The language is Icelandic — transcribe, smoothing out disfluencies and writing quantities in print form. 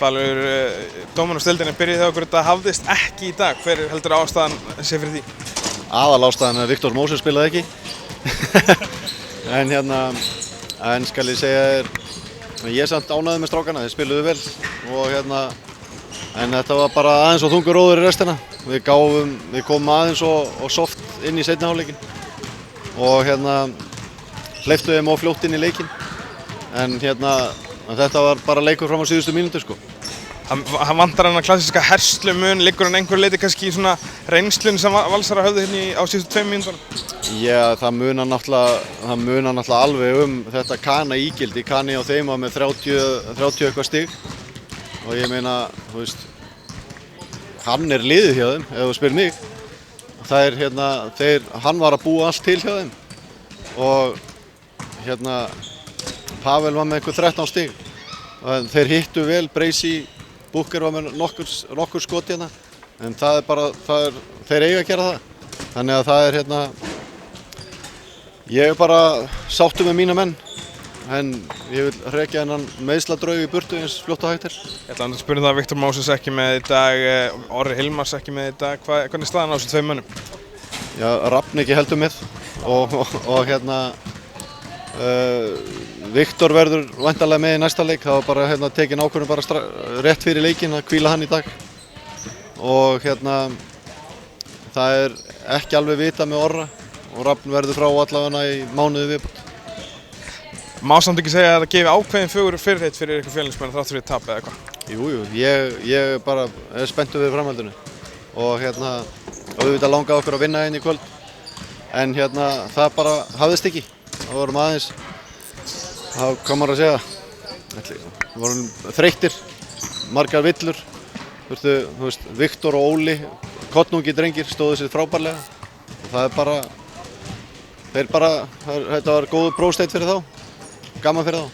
Falur, dómarasdeildin byrjaði hjá okkur, þetta hafðist ekki í dag. Hver heldur ástæðan sé fyrir því? Aðalástæðan að Viktor Móses spilaði ekki. En skal ég segja þér, ég samt ánægður með strákana, þeir spiluðu vel og en þetta var bara aðeins og þungur róður í restina. Við komum aðeins og soft inn í seinni hálfleikinn og hleyptu þeim of fljótt inn í leikinn. En þetta var bara leikur fram á síðustu mínútu sko. Hann vantar hann að klassíska herslumun, liggur hann einhver leiti kannski í svona reynslun sem Valsarar höfðu hérna á síðustu 2 mínútur? Já, það munar náttúrulega alveg þetta Kana ígildi. Kani á þeim var með 30 eitthvað stig og ég meina, þú veist, hann liðið hjá þeim, ef þú spyr mig. Hann var að búa allt til hjá þeim og Pavel var með einhver 13 stig. Þeir hittu vel, Breysi, Booker var með nokkur skot hérna, en þeir eiga að gera það. Þannig að það ég bara sáttur með mína menn, en ég vil hrekja þennan meiðsladraug í burtu eins fljótt og hægt er. Ég ætla að spyrja það að Viktor Móses ekki með í dag, Orri Hilmars ekki með í dag. Hvernig er staðan á þessum 2 mönnum? Já, Rafn ekki heldur með og Viktor verður væntanlega með í næsta leik. Það var bara tekin ákvörðun bara rétt fyrir leikinn að hvíla hann í dag og það er ekki alveg vitað með Orra og Rafn verður frá allavega í mánuði viðbót. Má samt ekki segja að það gefi ákveðin fyrirheit fyrir ykkur Fjölnismenn þrátt fyrir tap eða eitthvað? Jú, ég bara er spenntur við framhaldinu og auðvitað langaði okkur að vinna í kvöld en það bara hafðist ekki. Það vorum aðeins, hvað maður að segja, við vorum þreyttir, margar villur, þú veist, Viktor og Óli, kollungi drengir stóðu sér frábærlega og það er bara, þetta var góður prófsteinn fyrir þá, gaman fyrir þá.